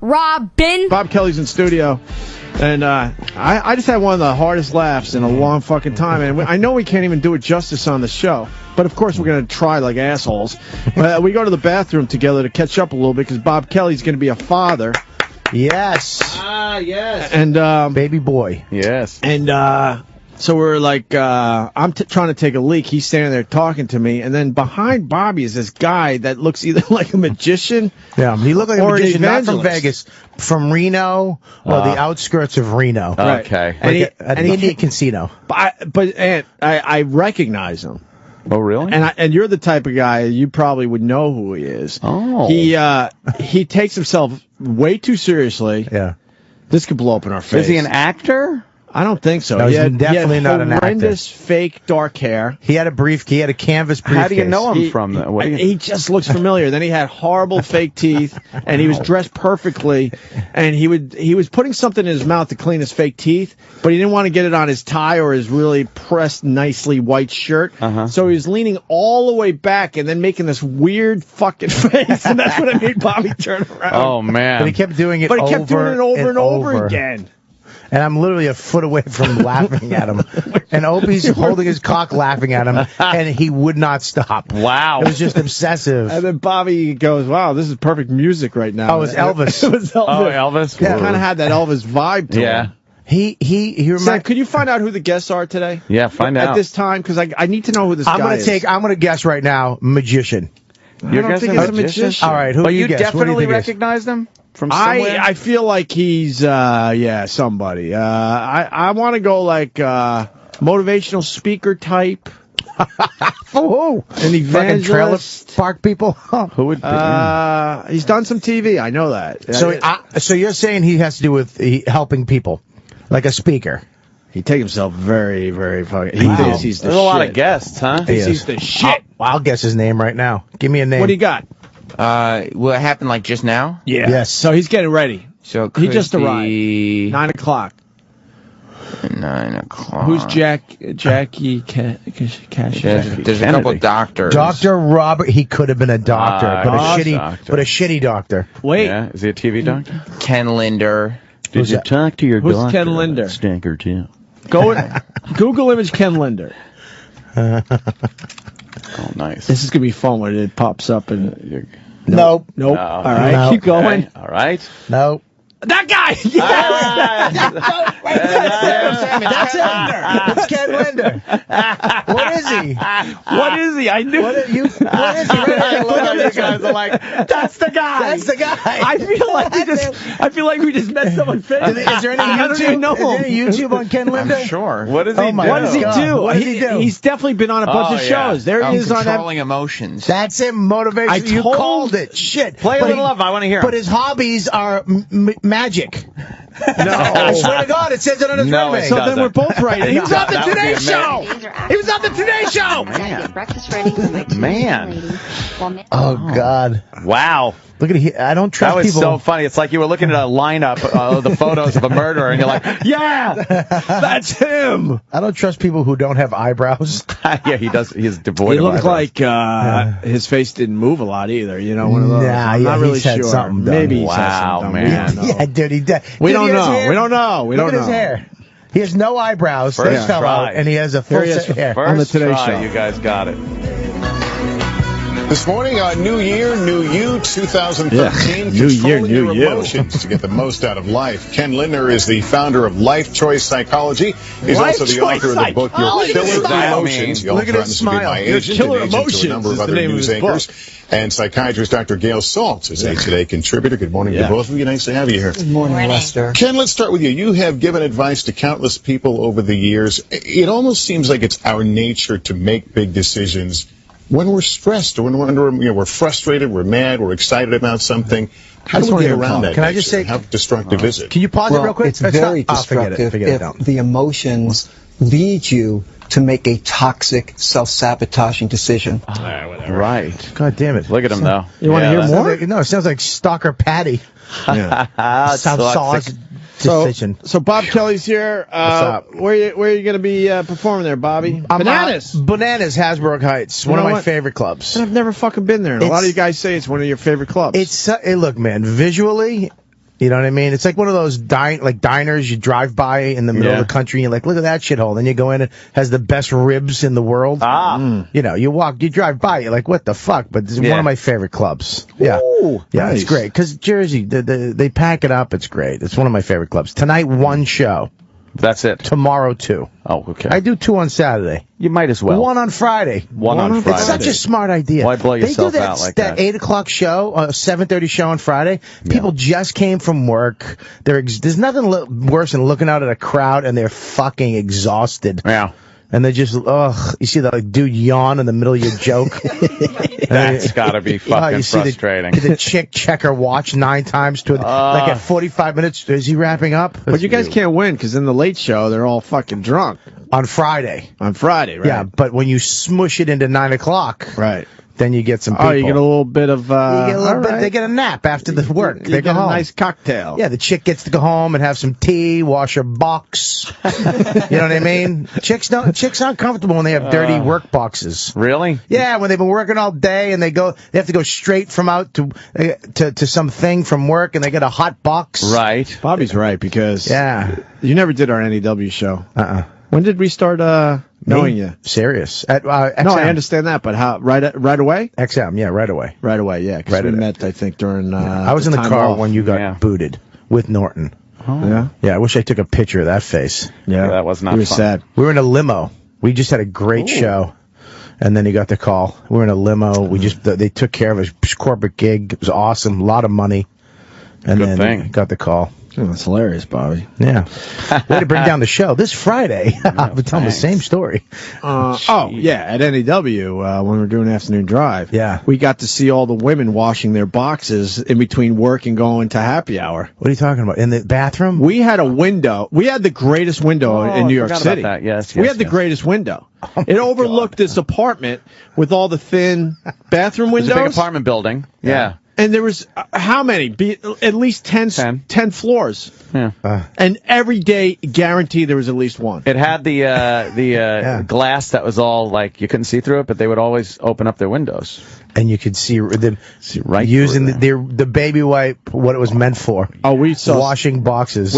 Robin. Bob Kelly's in studio. And I just had one of the hardest laughs in a long fucking time. And I know we can't even do it justice on the show. But, of course, we're going to try like assholes. We go to the bathroom together to catch up a little bit because Bob Kelly's going to be a father. Yes. Yes. And baby boy. Yes. And so we're like, I'm trying to take a leak. He's standing there talking to me. And then behind Bobby is this guy that looks either like a magician. Yeah, he looked like a magician, not from evangelist. Vegas, from Reno, or the outskirts of Reno. Right. Okay. Like an Indian casino. But I recognize him. Oh, really? And you're the type of guy, you probably would know who he is. Oh. He takes himself way too seriously. Yeah. This could blow up in our face. Is he an actor? I don't think so. No, he's definitely not an actor. Horrendous fake dark hair. He had a canvas briefcase. How do you know him from that? He just looks familiar. Then he had horrible fake teeth, and he was dressed perfectly. And he was putting something in his mouth to clean his fake teeth, but he didn't want to get it on his tie or his really pressed nicely white shirt. So he was leaning all the way back and then making this weird fucking face, and that's what made Bobby turn around. Oh man! But he kept doing it. over and over again. And I'm literally a foot away from laughing at him. And Opie's holding his cock laughing at him, and he would not stop. Wow. It was just obsessive. And then Bobby goes, wow, this is perfect music right now. Oh, it was Elvis. It was Elvis. Oh, Elvis? Yeah, kind of had that Elvis vibe to him. He Sam, could you find out who the guests are today? Yeah, find out. At this time, because I need to know who this guy is. I'm going to guess right now, magician. You're guessing a magician? All right, who But do you guess? definitely recognize them from somewhere? I feel like he's, somebody. I want to go like motivational speaker type. Oh, An evangelist. trailer park people. Who would be? He's done some TV. I know that. So you're saying he has to do with helping people, like a speaker. He takes himself very, very fucking. He thinks he's the There's shit. a lot of guests, huh? He's the shit. I'll guess his name right now. Give me a name. What do you got? Will it happen like just now? Yeah. Yes. So he's getting ready. So it He could just arrived. be 9 o'clock. 9 o'clock. Who's Jackie Cash? There's a couple doctors. Dr. Robert. He could have been a doctor, but doctor. a shitty doctor. Wait. Yeah, is he a TV doctor? Ken Linder. Did you talk to your Who's doctor? Ken Linder? Stinker too. Go Google image Ken Linder. Oh, nice. This is gonna be fun when it pops up and. Nope. Nope. No. All right, No. keep going. Okay. All right. Nope. That guy. That's it. It's Ken Linder. What is he? What is he? I knew. What is he? I love how you guys are like, that's the guy. That's the guy. I feel like we just met someone famous. Is there any I don't even know YouTube? Is there him. any YouTube on Ken Linder? I'm sure. What does he Oh my do? What does he God. do? What does he do? He's definitely been on a bunch of yeah. shows. There he is on that. Controlling emotions. That's him. Motivation. I You told- called it. Shit. Play a But little of it. I want to hear But him. his hobbies are magic. No. I swear to God, it says it on his No, resume. it So doesn't. then we're both right. He was on the That would be Today amazing. Show. He was on the Today Show. Get breakfast ready for my two Man. ladies. While Oh God! Wow. Look at it. I don't trust That was people. so funny. It's like you were looking at a lineup of the photos of a murderer, and you're like, yeah, That's him. I don't trust people who don't have eyebrows. yeah, he does. He's devoid He of looked eyebrows. like his face didn't move a lot either. You know, one of those. Nah, I'm yeah, not really he's had sure. something done. Maybe he's had Wow, something done. man. We don't know. Yeah, dude, he did. We Dude, don't he has know. hair. We don't know. We Look don't at his know. hair. He has no eyebrows. First They fell try. out, and he has a full Here he is. set of hair. First on the Today try, Show. you guys got it. This morning on New Year, New You 2013, Yeah. New Year, controlling New your You. emotions to get the most out of life. Ken Linder is the founder of Life Choice Psychology. He's Life also the Choice author of the book Your Psychology. Killer Look at that Emotions. He Look also at his happens to be smile. my Your agent Killer and agent to a Emotions number is of the other name of news his anchors. book. And psychiatrist Dr. Gail Saltz is a Today contributor. Good morning Yeah. to both of you. Nice to have you here. Good morning, Lester. Ken, let's start with you. You have given advice to countless people over the years. It almost seems like it's our nature to make big decisions when we're stressed or when we're frustrated, we're mad, we're excited about something. How do we get around that? Can I just say- how destructive is it? Can you pause it real quick? It's very destructive Forget it. if Don't. the emotions lead you to make a toxic, self-sabotaging decision. Right. God damn it! Look at him, though. You want to hear Sounds more? like- no, it sounds like Stalker Patty. Yeah. Sounds sauce. decision. So Bob Kelly's here. What's up? Where are you going to be performing there, Bobby? Bananas, Hasbrook Heights, one You of know my what? favorite clubs. I've never fucking been there. And a lot of you guys say it's one of your favorite clubs. Hey, look, man, visually, you know what I mean? It's like one of those diners you drive by in the middle of the country and you're like, look at that shithole. Then you go in, it has the best ribs in the world. You know, you drive by, you're like, what the fuck? But it's one of my favorite clubs. Yeah. Ooh, yeah, nice. it's great. Because Jersey, they pack it up. It's great. It's one of my favorite clubs. Tonight, one show. That's it. Tomorrow, 2. Oh, okay. I do 2 on Saturday. You might as well. 1 on Friday. One on Friday. It's such a smart idea. Why blow yourself they do out like that? 8 o'clock show, 7:30 show on Friday. People just came from work. There's nothing worse than looking out at a crowd and they're fucking exhausted. Yeah. And they just, you see that dude yawn in the middle of your joke. That's got to be fucking you see frustrating. The chick check her watch 9 times to like at 45 minutes. Is he wrapping up? But you guys can't win because in the late show they're all fucking drunk. On Friday. On Friday, right? Yeah, but when you smush it into 9 o'clock, right? Then you get some people. Oh, you get a little bit of. You get a little bit. They get a nap after the work. You They get go home. a nice cocktail. Yeah, the chick gets to go home and have some tea, wash her box. You know what I mean? Chicks aren't comfortable when they have dirty work boxes. Really? Yeah, when they've been working all day and they have to go straight from out to something from work and they get a hot box. Right. Bobby's right because you never did our NEW show. When did we start knowing you? Serious. At XM. No, I understand that, but how? Right away? XM, yeah, right away. Right away, yeah. Because we met, I think, during. I was in the time car off. when you got booted with Norton. Oh. Yeah. Yeah, I wish I took a picture of that face. Yeah, that was not fun. sad. We were in a limo. We just had a great show. And then he got the call. We were in a limo. They took care of his corporate gig. It was awesome. A lot of money. And Good thing. got the call. Oh, that's hilarious, Bobby. Yeah. Way to bring down the show. This Friday, I'll be telling the same story. At NEW, when we were doing Afternoon Drive, we got to see all the women washing their boxes in between work and going to happy hour. What are you talking about? In the bathroom? We had a window. We had the greatest window in New York City. About that. Yes, we had the greatest window. It overlooked this apartment with all the thin bathroom windows. It was a big apartment building. Yeah. And there was, how many? At least 10 floors. Yeah. And every day, guaranteed there was at least one. It had the glass that was all like, you couldn't see through it, but they would always open up their windows. And you could see them right using the baby wipe, what it was meant for. Oh, we saw washing boxes.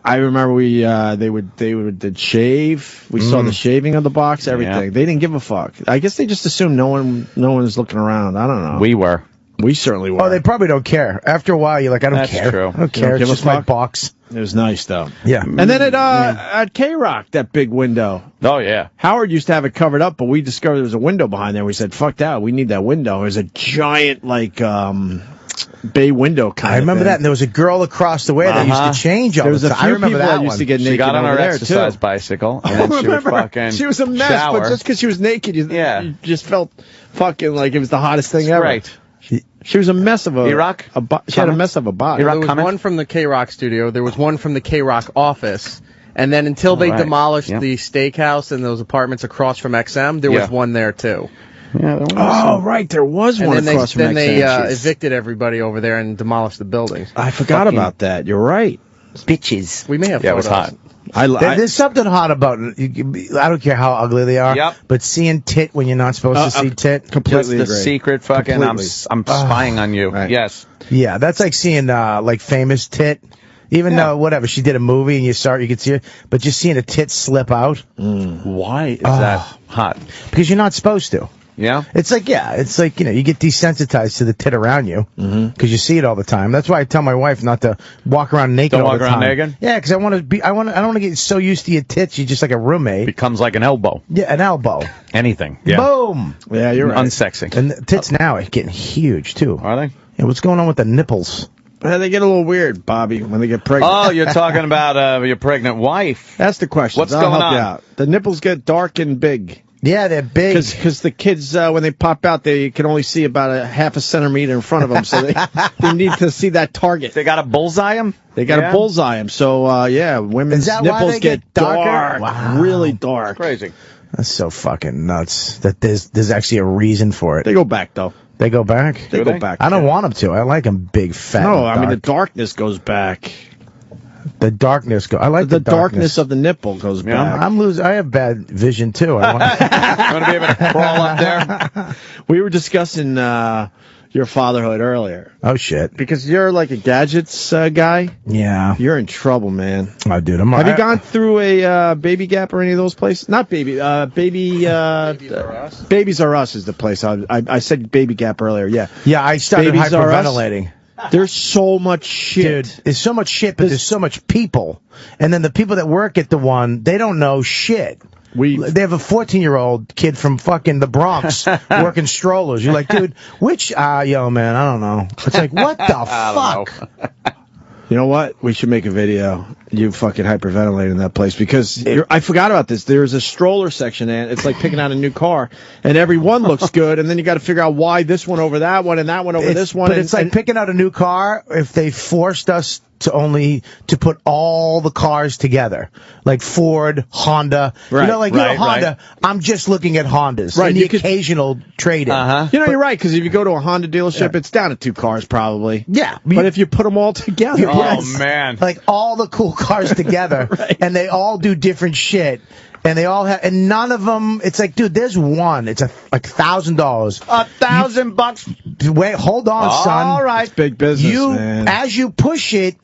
I remember they would shave. We saw the shaving of the box, everything. Yeah. They didn't give a fuck. I guess they just assumed no one was looking around. I don't know. We were. We certainly were. Oh, they probably don't care. After a while, you're like, I don't care. True. I don't care. It's just my box. It was nice, though. Yeah. And then at K-Rock, that big window. Oh, yeah. Howard used to have it covered up, but we discovered there was a window behind there. We said, fuck that. We need that window. It was a giant, bay window kind of I remember thing. that. And there was a girl across the way that used to change all There was the a time. few I remember people that used one. to get naked She got on over her there, exercise too. bicycle, and then she would fucking She was a mess, shower. but just because she was naked, you just felt fucking like it was the hottest thing ever. Right. She was a mess of a... E-Rock? She had a mess of a body. There was one from the K-Rock studio. There was one from the K-Rock office. And then until they demolished the steakhouse and those apartments across from XM, there was one there, too. Yeah, right. There was one across from XM. Then they evicted everybody over there and demolished the buildings. I forgot about that. You're right. Bitches. We may have it photos. was hot. There's something hot about it. I don't care how ugly they are, but seeing tit when you're not supposed to see tit. Completely Just the agree. secret fucking, I'm spying on you. Right. Yes. Yeah, that's like seeing famous tit. Even though, whatever, she did a movie and you saw it, you could see it, but just seeing a tit slip out. Why is that hot? Because you're not supposed to. Yeah? It's like, you get desensitized to the tit around you because you see it all the time. That's why I tell my wife not to walk around naked Don't all walk the around time. naked? Yeah, because I don't want to get so used to your tits, you're just like a roommate. Becomes like an elbow. Yeah, an elbow. Anything. Yeah. Boom! Yeah, you're right. Unsexy. And the tits now are getting huge, too. Are they? Yeah, what's going on with the nipples? They get a little weird, Bobby, when they get pregnant. Oh, you're talking about your pregnant wife. That's the question. What's I'll going help on? you out. The nipples get dark and big. Yeah, they're big. Because the kids, when they pop out, they can only see about a half a centimeter in front of them, so they need to see that target. They got to bullseye them? They got to bullseye them. So, women's Is that why nipples they get darker? dark. Wow. Really dark. Crazy. That's so fucking nuts. That there's actually a reason for it. They go back, though. They go back? They go back. I don't want them to. I like them big, fat. No, and I mean, the dark. darkness goes back. The darkness go. I like the darkness of the nipple goes back. I'm losing. I have bad vision too. I want to be able to crawl up there. We were discussing your fatherhood earlier. Oh shit! Because you're like a gadgets guy. Yeah. You're in trouble, man. Oh, dude. Have you gone through a Baby Gap or any of those places? Not Baby. Babies Are Us. Babies Are Us is the place. I said Baby Gap earlier. Yeah. Yeah. I started Babies Are Us. hyperventilating. There's so much shit. Dude, there's so much shit, but there's so much people. And then the people that work at the one, they don't know shit. They have a 14-year-old kid from fucking the Bronx working strollers. You're like, dude, which, yo, man, I don't know. It's like, what the fuck? You know what? We should make a video. You fucking hyperventilating in that place because I forgot about this. There's a stroller section, and it's like picking out a new car, and every one looks good, and then you got to figure out why this one over that one and that one over this one. But it's like picking out a new car if they forced us to put all the cars together, like Ford, Honda. Right, you know, like Honda. I'm just looking at Hondas. Right, and the occasional trade-in. You know, you're right because if you go to a Honda dealership, it's down to 2 cars probably. Yeah, but if you put them all together, oh man, like all the cool cars together, and they all do different shit. And they all have, and none of them. It's like, dude, there's one. It's like $1,000. $1,000. Wait, hold on, son. All right, it's big business, man. As you push it,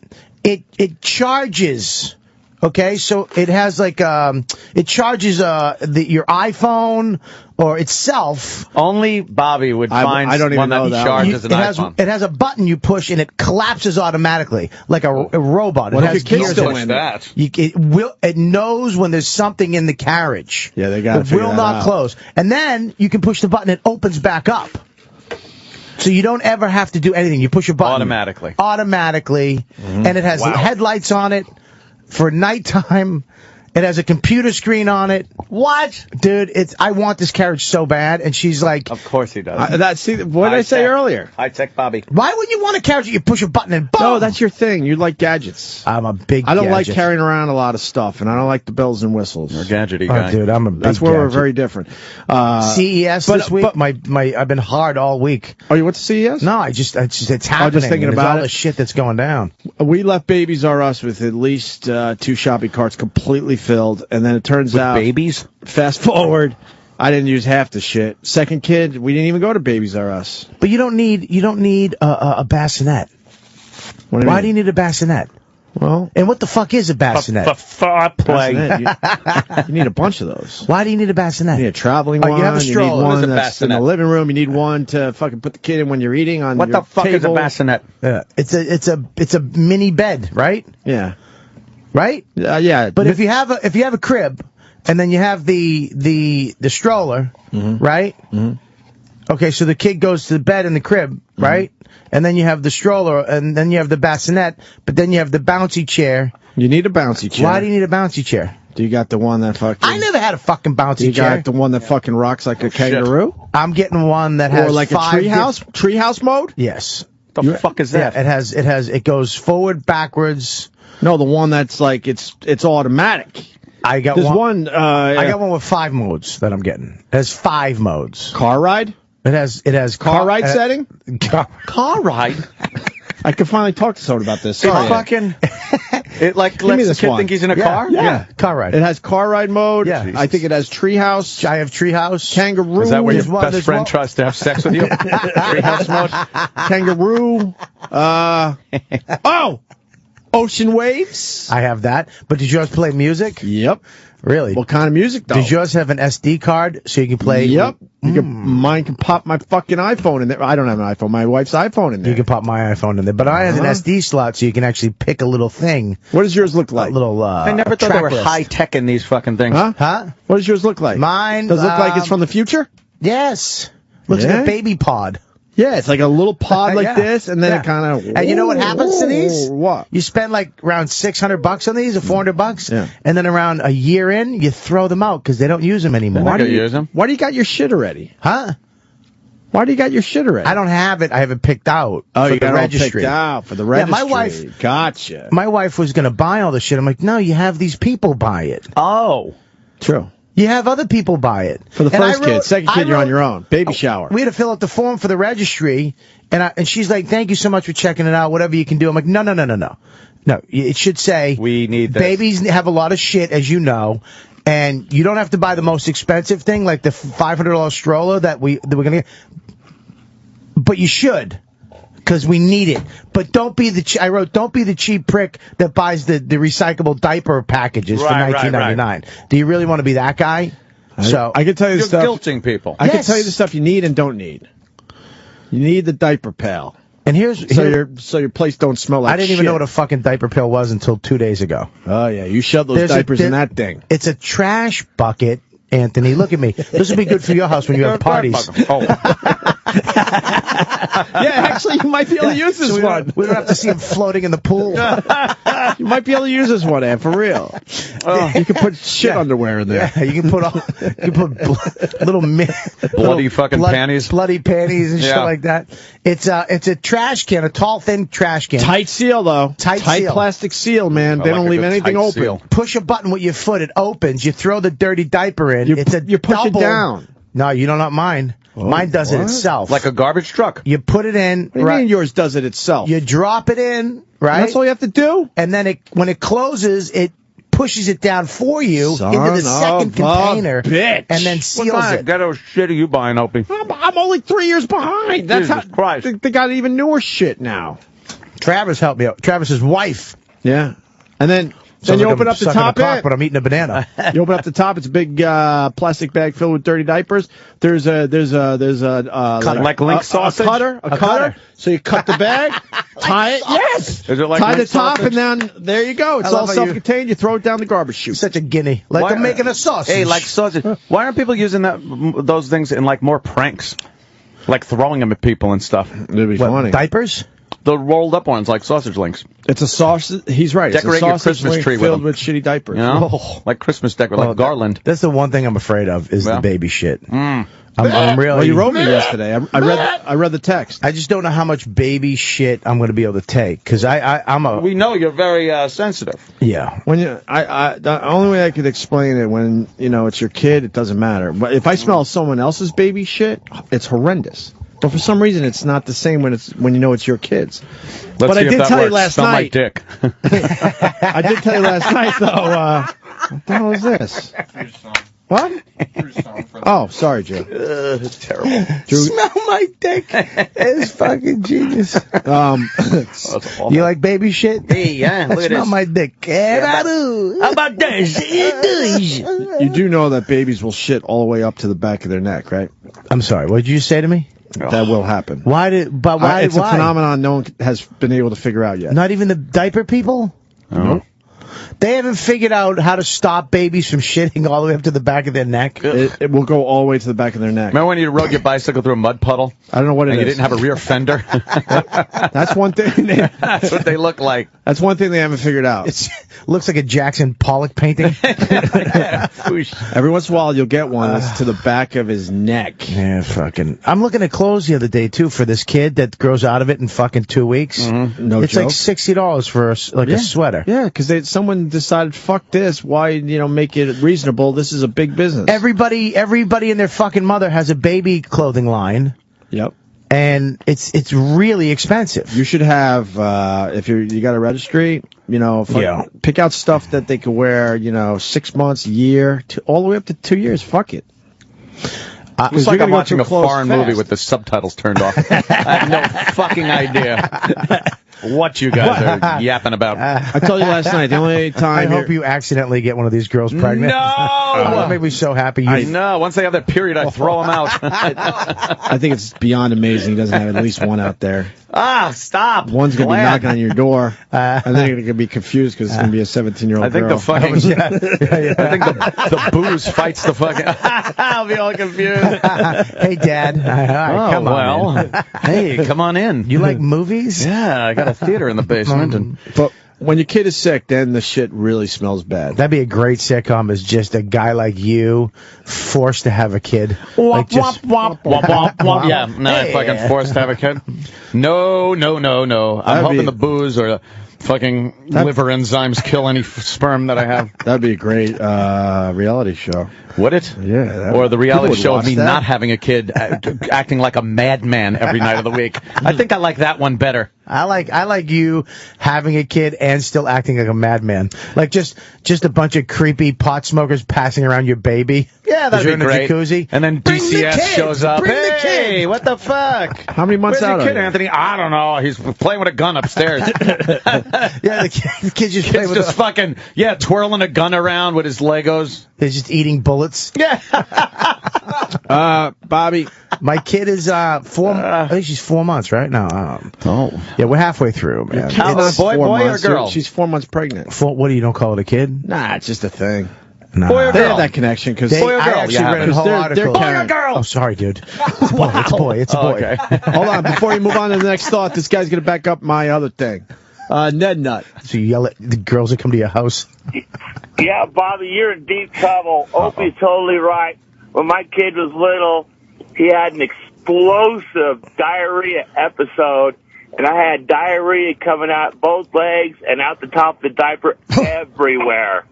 it charges. Okay, so it has like it charges your iPhone or itself. Only Bobby would find I don't even one know that he that charges an iPhone. It has a button you push and it collapses automatically like a robot. What it if has your kids gears still in in that? It knows when there's something in the carriage. Yeah, they got to figure that out. It will not close. And then you can push the button, it opens back up. So you don't ever have to do anything. You push a button automatically, and it has headlights on it for nighttime. It has a computer screen on it. What? Dude, I want this carriage so bad. And she's like... Of course he does. What did I say earlier? High-tech Bobby. Why would you want a carriage that you push a button and boom? No, that's your thing. You like gadgets. I'm a big I don't like gadget. carrying around a lot of stuff, and I don't like the bells and whistles. You're a gadgety guy. Oh, dude, I'm a big That's where gadget. we're very different. CES this week, I've been hard all week. Oh, you went to CES? No, it's happening. just thinking There's about all the shit that's going down. We left Babies Are Us with at least 2 shopping carts completely filled, and then it turns out babies. Fast forward, I didn't use half the shit. Second kid, we didn't even go to Babies Are Us. But you don't need a bassinet. Why do you need a bassinet? Well, and what the fuck is a bassinet? You need a bunch of those. Why do you need a bassinet? You need a traveling one. You have a stroller. You need one that's in the living room. You need one to fucking put the kid in when you're eating on what your the fuck table. is a bassinet? It's a mini bed, right? Yeah. Right? Yeah. But if you have a crib and then you have the stroller, right? Mm-hmm. Okay, so the kid goes to the bed in the crib, right? And then you have the stroller, and then you have the bassinet, but then you have the bouncy chair. You need a bouncy chair. Why do you need a bouncy chair? Do you got the one that fucking... I never had a fucking bouncy chair. You got the one that fucking rocks like a kangaroo? I'm getting one that has or like a treehouse mode? Yes. The fuck is that? Yeah, it goes forward, backwards. No, the one that's like, it's automatic. I got one. I got one with 5 modes that I'm getting. It has 5 modes. Car ride? It has car ride setting? Car ride? I could finally talk to someone about this. Sorry. It like lets the kid think he's in a car? Yeah, car ride. It has car ride mode. Yeah. I think it has treehouse. I have treehouse. Kangaroo. Is that where your best friend tries to have sex with you? Treehouse mode? Kangaroo. Ocean waves. I have that. But did yours play music? Yep. Really? What kind of music, though? Did yours have an SD card so you can play? Yep. Mine can pop my fucking iPhone in there. I don't have an iPhone. My wife's iPhone in there. You can pop my iPhone in there. But I have an SD slot so you can actually pick a little thing. What does yours look like? A little, I never thought they were high-tech in these fucking things. Huh? What does yours look like? Mine... Does it look like it's from the future? Yes. Looks like a baby pod. Yeah, it's like a little pod like this, and then it kind of... And you know what happens to these? What? You spend like around $600 on these, or $400, yeah. And then around a year in, you throw them out because they don't use them anymore. Why do you use them? Why do you got your shit already? Huh? Why do you got your shit already? I don't have it. I have it picked out. Oh, for you the got registry. it picked out for the registry. Yeah, my wife... Gotcha. My wife was going to buy all the shit. I'm like, no, you have these people buy it. Oh. True. You have other people buy it. For the first kid. Second kid, you're on your own. Baby shower. We had to fill out the form for the registry, and she's like, thank you so much for checking it out, whatever you can do. I'm like, no. No, it should say we need this. Babies have a lot of shit, as you know, and you don't have to buy the most expensive thing like the $500 stroller that we're gonna get, but you should. Because we need it, but don't be the don't be the cheap prick that buys the recyclable diaper packages for $19.99. Right. Do you really want to be that guy? I can tell you the stuff. You're guilting people. I can tell you the stuff you need and don't need. You need the diaper pail, and so your place don't smell like. I didn't even know what a fucking diaper pail was until 2 days ago. Oh yeah, you shove those diapers in that thing. It's a trash bucket. Anthony, look at me. This would be good for your house when you have parties. Yeah, actually, you might be able to use this one. We don't have to see him floating in the pool. You might be able to use this one, Ann, for real. You can put shit underwear in there. Yeah, you can put bloody fucking panties, bloody panties and shit like that. It's a trash can, a tall, thin trash can. Tight seal though. Tight seal. Plastic seal, man. They don't leave anything open. Seal. Push a button with your foot, it opens. You throw the dirty diaper in. You push it down. No, you don't. Not mine. Mine does it itself. Like a garbage truck. You put it in. What do you mean yours does it itself? You drop it in, right? That's all you have to do? And then when it closes, it pushes it down for you into the second container. Bitch. And then seals it. What shit are you buying, Opie? I'm only 3 years behind. That's Jesus Christ. They got even newer shit now. Travis helped me out. Travis's wife. Yeah. And then you open up the top, but I'm eating a banana. You open up the top. It's a big plastic bag filled with dirty diapers. There's a like link sausage, a cutter. So you cut the bag, tie it. Yes. Is it like tie the top, sausage? And then there you go. It's all self-contained. You throw it down the garbage chute. Such a guinea, like I'm making a sausage. Hey, like sausage. Why aren't people using those things in like more pranks, like throwing them at people and stuff? It'd be funny. Diapers. The rolled up ones, like sausage links. It's a sausage. He's right. Decorate your Christmas tree filled with shitty diapers. You know? Like Christmas decor, like garland. That's the one thing I'm afraid of is the baby shit. I'm really. Well, you wrote me yesterday. I read the text. I just don't know how much baby shit I'm going to be able to take because I'm a. We know you're very sensitive. Yeah. When the only way I could explain it when it's your kid, it doesn't matter. But if I smell someone else's baby shit, it's horrendous. But for some reason, it's not the same when you know it's your kids. But I did tell you last night. Dick. I did tell you last night, though. What the hell is this? What? Oh, sorry, Joe. Terrible. Smell my dick. It's fucking genius. You like baby shit? Hey, yeah. Look at smell this. my dick. How about this? You do know that babies will shit all the way up to the back of their neck, right? I'm sorry. What did you say to me? That will happen. Why? It's a phenomenon no one has been able to figure out yet. Not even the diaper people? No. They haven't figured out how to stop babies from shitting all the way up to the back of their neck. It will go all the way to the back of their neck. Remember when you rode your bicycle through a mud puddle? I don't know what it is. And you didn't have a rear fender? That's one thing. That's what they look like. That's one thing they haven't figured out. It looks like a Jackson Pollock painting. Every once in a while, you'll get one that's to the back of his neck. Yeah, fucking. I'm looking at clothes the other day, too, for this kid that grows out of it in fucking 2 weeks. Mm-hmm. No it's joke. like $60 for a sweater. Yeah, because someone decided, fuck this. Why, make it reasonable? This is a big business. Everybody and their fucking mother has a baby clothing line. Yep. And it's really expensive. You should have, if you got a registry, pick out stuff that they can wear, 6 months, a year, all the way up to 2 years. Fuck it. It's like I'm watching a foreign movie with the subtitles turned off. I have no fucking idea what you guys are yapping about. I told you last night, the only time... I hope you accidentally get one of these girls pregnant. No! That made me so happy. I know. Once they have that period, I throw them out. I think it's beyond amazing he doesn't have at least one out there. Stop. One's going to be knocking on your door, and then you're going to be confused because it's going to be a 17-year-old girl. I think the fucking... I think the booze fights the fucking... I'll be all confused. Hey, Dad. Come on. Hey, come on in. You like movies? Yeah, I got a theater in the basement. But when your kid is sick, then the shit really smells bad. That'd be a great sitcom, is just a guy like you forced to have a kid. Womp, womp, womp, womp, womp, womp. Yeah, now I'm fucking forced to have a kid. No. I'm hoping the booze or fucking liver enzymes kill any sperm that I have. That'd be a great reality show. Would it? Yeah. Or the reality show of me not having a kid, acting like a madman every night of the week. I think I like that one better. I like you having a kid and still acting like a madman. Like just a bunch of creepy pot smokers passing around your baby. Yeah, that'd be great. Jacuzzi. And then DCS shows up. Hey, what the fuck? How many months Where's out your kid, are you? Anthony? I don't know. He's playing with a gun upstairs. Yeah, the kid's just playing with fucking twirling a gun around with his Legos. They're just eating bullets. Yeah. Bobby, my kid is I think she's 4 months right now. Oh. Yeah, we're halfway through, man. It's boy or girl? She's 4 months pregnant. What do you don't call it a kid? Nah, it's just a thing. Nah. Boy or They girl? have that connection because I actually read a whole article. Boy or girl? Oh, sorry, dude. It's a boy. It's a boy. It's a boy. Okay. Hold on, before you move on to the next thought, this guy's going to back up my other thing. Ned Nut. So you yell at the girls that come to your house? Yeah, Bobby, you're in deep trouble. Opie's totally right. When my kid was little, he had an explosive diarrhea episode, and I had diarrhea coming out both legs and out the top of the diaper everywhere.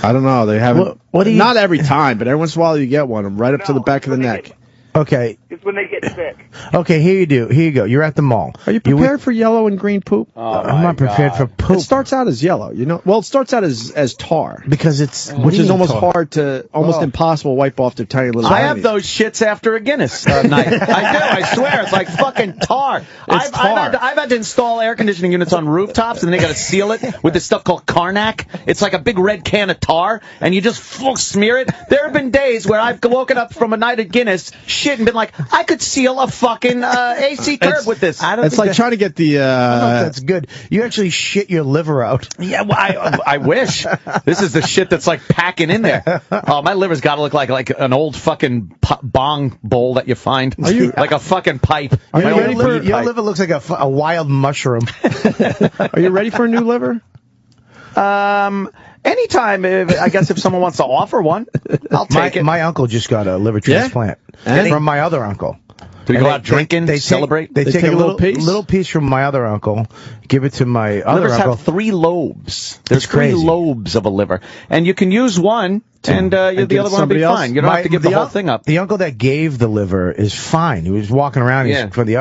I don't know. They haven't. What do you? Not every time, but every once in a while you get one. Right up to the back of the neck. Okay. It's when they get sick. Okay, here you go. You're at the mall. Are you prepared for yellow and green poop? I'm not prepared for poop. It starts out as yellow, you know. Well, it starts out as tar because it's which is almost hard to, impossible to wipe off their tiny little. I have those shits after a Guinness night. I do. I swear, it's like fucking tar. I've had to install air conditioning units on rooftops, and then they got to seal it with this stuff called Karnak. It's like a big red can of tar, and you just smear it. There have been days where I've woken up from a night at Guinness, shit, and been like, I could seal a fucking AC curb with this. It's like trying to get the. I don't know if that's good. You actually shit your liver out. Yeah, well, I wish. This is the shit that's like packing in there. Oh, my liver's got to look like an old fucking bong bowl that you find. Like a fucking pipe. Are you ready for your liver? Looks like a wild mushroom. Are you ready for a new liver? Anytime, I guess if someone wants to offer one, I'll take it. My uncle just got a liver transplant from my other uncle. Did he go out drinking? They celebrate? They take a little piece from my other uncle, give it to my other uncle. Livers have 3 lobes. There's 3 lobes of a liver. And you can use one, and the other one will be fine. You don't have to give the whole thing up. The uncle that gave the liver is fine. He was walking around.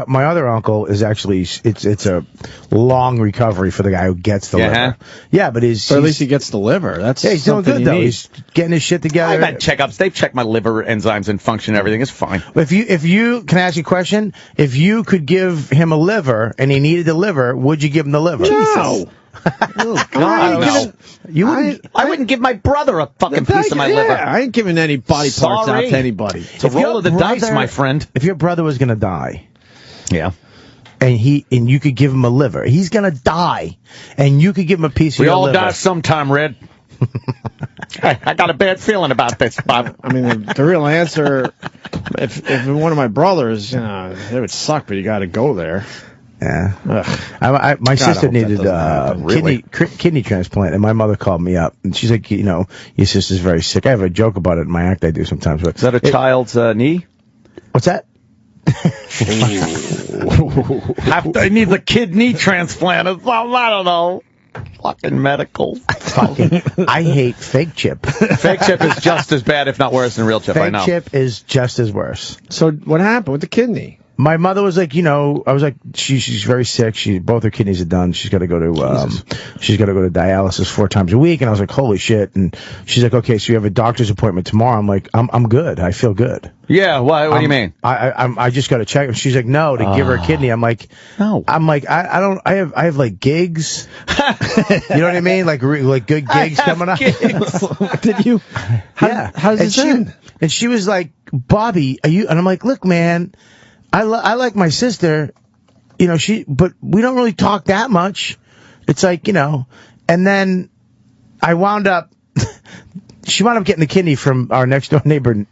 My other uncle is actually, it's a long recovery for the guy who gets the liver. Yeah, but at least he gets the liver. That's he's doing good, though. He's getting his shit together. I've had checkups. They've checked my liver enzymes and function and everything. It's fine. If you can I ask you a question? If you could give him a liver and he needed the liver, would you give him the liver? No. Oh, God, I wouldn't give my brother a fucking piece of my liver. I ain't giving any body parts out to anybody. It's a roll of the dice, my friend. If your brother was going to die, and you could give him a liver, he's going to die, and you could give him a piece of your liver. We all die sometime, Red. I got a bad feeling about this, Bob. I mean, the real answer, if one of my brothers, it would suck, but you got to go there. Yeah. My sister needed kidney transplant, and my mother called me up, and she's like, your sister's very sick. I have a joke about it in my act I do sometimes. But is that a child's knee? What's that? I need the kidney transplant. I don't know. Fucking medical. I hate fake chip. Fake chip is just as bad, if not worse, than real chip. I know. Fake chip is just as worse. So what happened with the kidney? My mother was like, I was like, she's very sick. Both her kidneys are done. She's got to go to dialysis 4 times a week. And I was like, holy shit. And she's like, okay, so you have a doctor's appointment tomorrow. I'm like, I'm good. I feel good. Yeah. What do you mean? I just got to check. She's like, no, to give her a kidney. I'm like, no. I'm like, I have like gigs. You know what I mean? Like good gigs coming up. Did you? How does this end? And she was like, Bobby, are you? And I'm like, look, man. I like my sister, but we don't really talk that much. It's like, and then she wound up getting the kidney from our next door neighbor,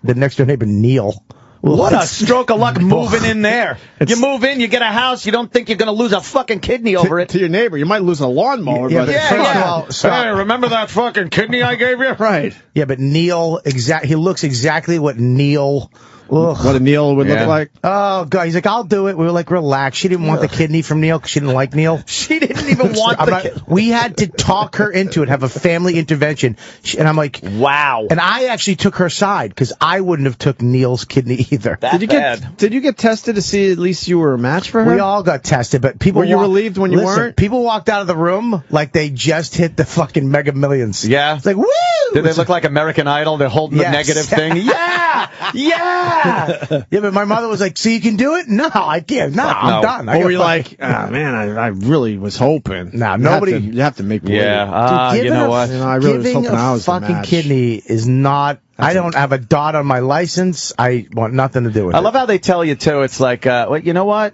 Neil. What a stroke of luck moving in there. You move in, you get a house, you don't think you're going to lose a fucking kidney over it. To your neighbor. You might lose a lawnmower. Hey, remember that fucking kidney I gave you? Right. Yeah, but Neil, he looks exactly what Neil what a Neil would look like? Oh, God. He's like, I'll do it. We were like, relax. She didn't want the kidney from Neil because she didn't like Neil. She didn't even want the kidney. We had to talk her into it, have a family intervention. And I'm like, wow. And I actually took her side because I wouldn't have took Neil's kidney either. Did you get tested to see at least you were a match for her? We all got tested, but people were you relieved when you weren't? People walked out of the room like they just hit the fucking Mega Millions. Yeah. It's like, woo! Did they look like American Idol? They're holding the negative thing. Yeah! Yeah! Yeah, but my mother was like, so you can do it? No, I can't. No, I'm done. Or were you like, man, I really was hoping. Nah, nobody. You have to make believe. Yeah. Dude, you know what? I really was hoping I was the fucking match. kidney is not. I don't have a dot on my license. I want nothing to do with it. I love how they tell you, too. It's like, well, you know what?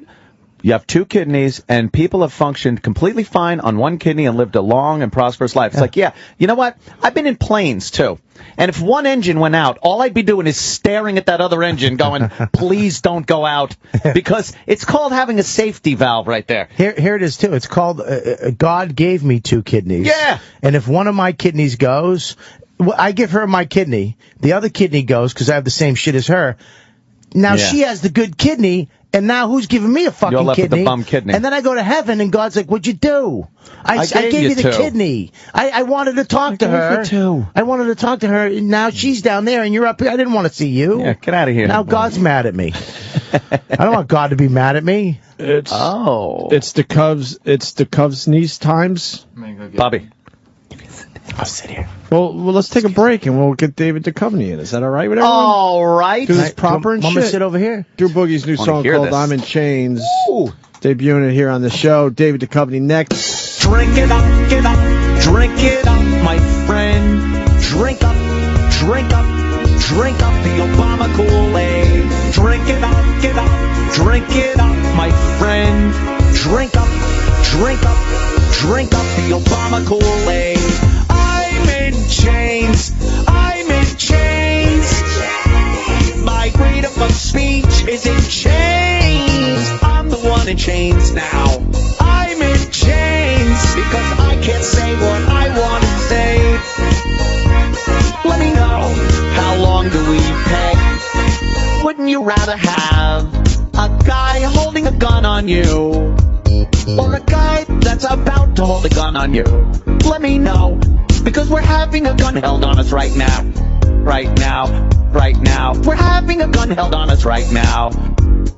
You have 2 kidneys, and people have functioned completely fine on 1 kidney and lived a long and prosperous life. It's like, yeah, you know what? I've been in planes, too. And if one engine went out, all I'd be doing is staring at that other engine going, please don't go out. Because it's called having a safety valve right there. Here it is, too. It's called God gave me 2 kidneys. Yeah. And if one of my kidneys goes, I give her my kidney. The other kidney goes because I have the same shit as her. Now she has the good kidney. And now who's giving me a fucking You're left kidney? with the bum kidney. And then I go to heaven, and God's like, what'd you do? I gave you the kidney. I wanted to talk to her. I wanted to talk to her, and now she's down there, and you're up here. I didn't want to see you. Yeah, get out of here. Now God's mad at me. I don't want God to be mad at me. It's the Cubs niece times. Bobby. I'll sit here. Well, let's take a break and we'll get David Duchovny in. Is that all right with everyone? All right. Because it's proper and shit. shit. Sit over here. Drew Boogie's new song called I'm in Chains. Debuting it here on the show. David Duchovny next. Drink it up, drink it up, my friend. Drink up, drink up, drink up the Obama Kool-Aid. Drink it up, drink it up, my friend. Drink up, drink up, drink up the Obama Kool-Aid. I'm in chains, I'm in chains. My freedom of speech is in chains. I'm the one in chains now. I'm in chains because I can't say what I want to say. Let me know, how long do we pay? Wouldn't you rather have a guy holding a gun on you, or a guy that's about to hold a gun on you? Let me know, because we're having a gun held on us right now. Right now, right now. We're having a gun held on us right now.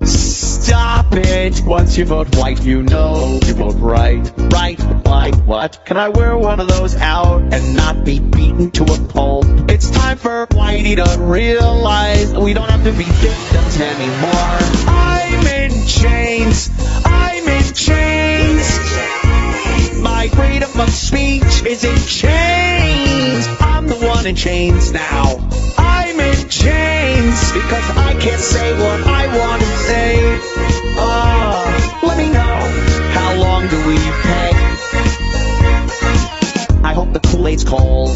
Stop it. Once you vote white, you know you vote right. Right, like what? Can I wear one of those out and not be beaten to a pulp? It's time for Whitey to realize we don't have to be victims anymore. I'm in chains. I'm in chains. My freedom of speech is in chains. I'm the one in chains now. I'm in chains because I can't say what I want to say. Let me know, how long do we pay? I hope the Kool-Aid's cold.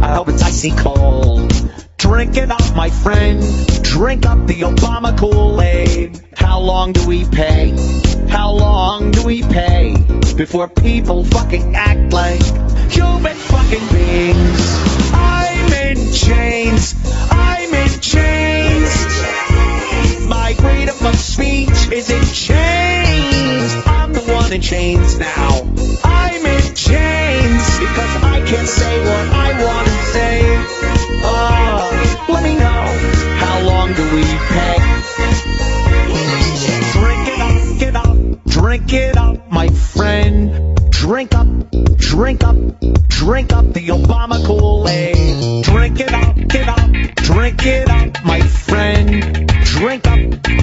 I hope it's icy cold. Drink it up, my friend. Drink up the Obama Kool-Aid. How long do we pay? How long do we pay before people fucking act like human fucking beings? I'm in chains. I'm in chains. My freedom of speech is in chains. I'm the one in chains now. I'm in chains because I can't say what I want to say. Let me know, how long do we pay? Drink it up, get up, drink it up, my friend. Drink up, drink up, drink up the Obama Kool-Aid. Drink it up, get up, drink it up, my friend. Drink up,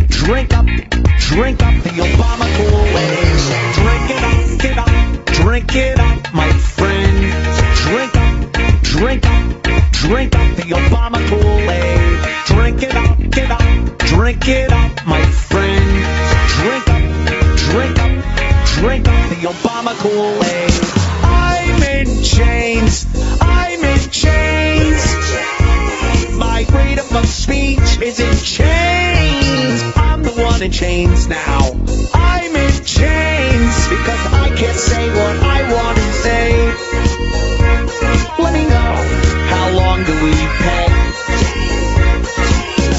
drink up, drink up the Obama Kool-Aid. Drink it up, get up, drink it up, my friend. Drink up, drink up, drink up the Obama Kool-Aid. Drink it up, get up, drink it up, my friend. Drink up, drink up, drink up the Obama Kool-Aid. I'm in chains. I'm in chains. My freedom of speech is in chains. I'm the one in chains now. I'm in chains because I can't say what I want to say. Let me know, how long do we pay?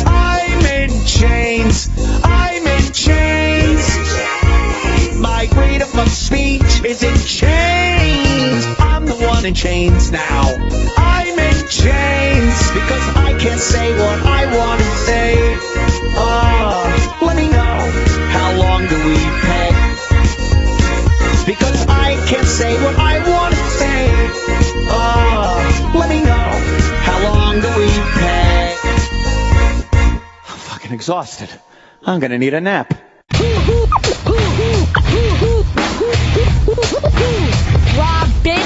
I'm is in chains. I'm the one in chains now. I'm in chains because I can't say what I want to say. Let me know, how long do we pay? Because I can't say what I want to say. Let me know, how long do we pay? I'm fucking exhausted. I'm gonna need a nap. Robin,